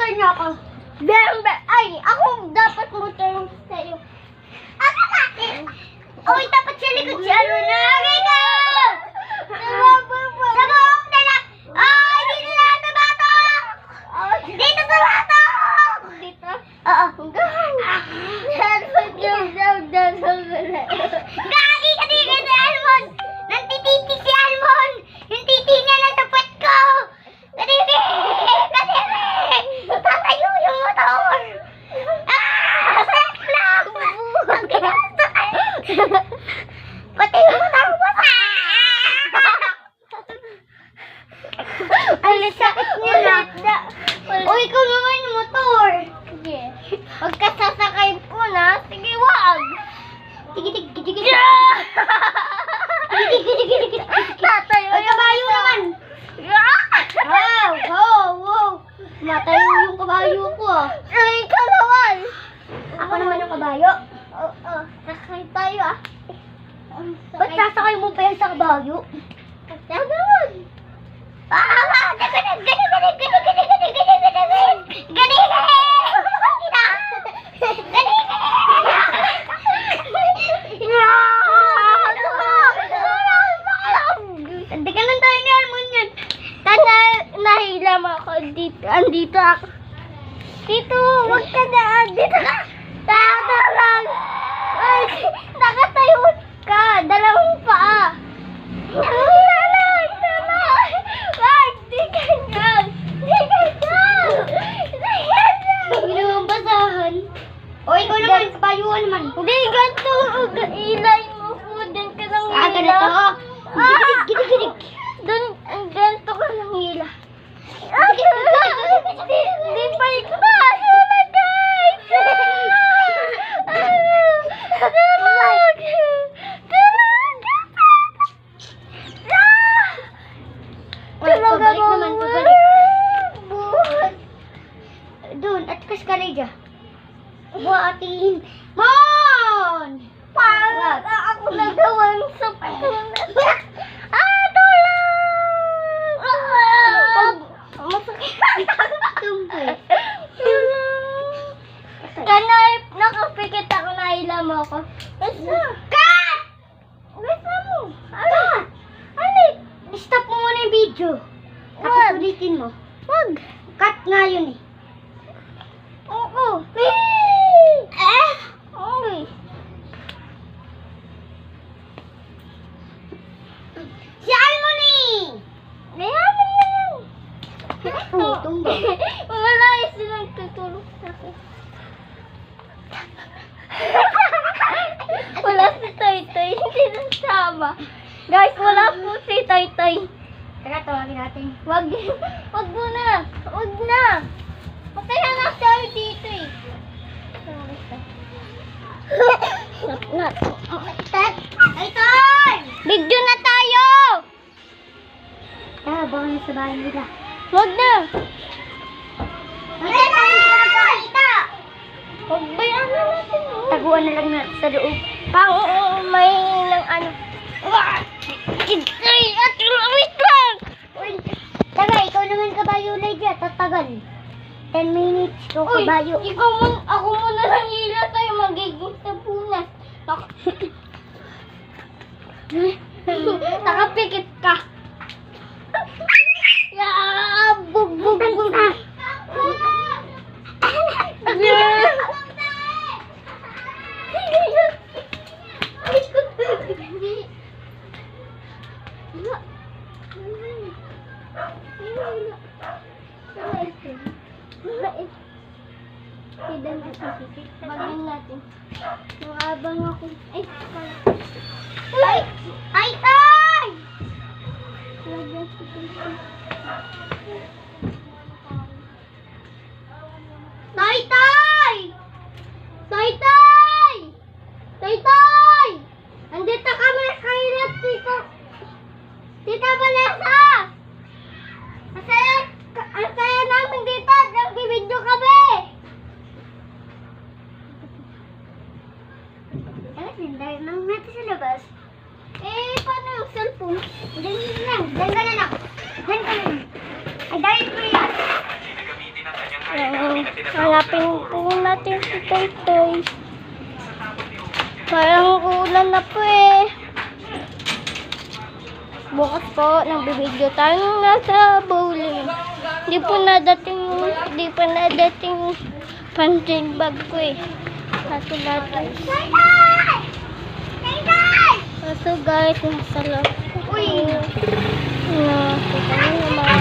motor niya ako. Ay, ako dapat motor sa'yo. Ako natin. Uy, dapat sa likod si ano na. Okay ka! Sa buhok na lang. Ay, dito na sa batok! Dito sa batok! Dito? Oo. Gagi ka dito si Almon! Nantititi si Almon! Yung titi niya na sa puwet ko! Kadiri! Kadiri! Tatayo yung motor! Set lang! Ang ginasta kayo! Pati yung motor mo pa! Ang sakit niya na! O, ikaw naman yung motor! Sige. Huwag ka sasakay po na. Sige, wag! Tigit! Tatayo yung kabayo naman! Wow! Matayo yung kabayo ko ah. Ay, ikaw naman! Ako naman yung kabayo? Oo. Sasakay tayo ah. Ba't sasakay mo pa yan sa kabayo? Sasakay naman! Dagalan tayo ni Almon yan. Nahilam ako dito. Andito ako. Dito, huwag ka daan. Dito ka. Tata lang. Ay, nakatayo ka. Dalawang paa. Wag, di ganyan. Ginawang basahan. O, ikaw naman, kabayuan naman. Hindi, ganito. Ilay mo po. Doon ka lang hila. Ganito. Gidig. Doon, ganito ka lang hila. Hindi pa ikaw. Sula, guys. Pabalik naman, pabalik. Doon, at kaskalidya. Buhatin. Mon! Parang ako nagawang sa pagkakas. Tulong! Masakit. Tumboy. Kanay, nakapikit ako na ilam ako. Basta. Cut! Basta mo. Ano? Stop mo muna yung video. Tapos ulitin mo. Wag. Cut nga yun eh. Oo. Okay. Si Almoni! Ayan na yan. Putong ba? Wala yung silang tutulog sa akin. Wala si Toy-Toy. Hindi nasama. Guys, wala po si Toy-Toy. Teka, tawagin natin. Wag muna. Wag na. Pataya na tayo dito eh. Toy-Toy! Video na tayo! Tara, baka na sa bahay nila. Wag na. Pagbayaan na natin. Taguan na lang natin sa loob. May ng ano. Ay, wait lang! Taga, ikaw naman kabayo na dyan. Tatagal. 10 minutes ko kabayo. Ako muna lang hila tayo magiging sabunas. Nakapikit ka. Bug. Bagay natin. Nakabang ako. Ay! Toy-Toy! Andito kami kayo, Tita Vanessa! Ang saya namin dito! Nag-video kami! Dahil nang natin sa labas. Paano yung cellphone? Diyan ka na lang. Ay, dahil Hanapin po natin si Toy. Parang ulan na po eh. Bukas po, nagbibideo tayo nung nasa bowling. Di pa nadating punching bag ko eh. Kaso guys, nasa loob. Uy! Kita nyo naman.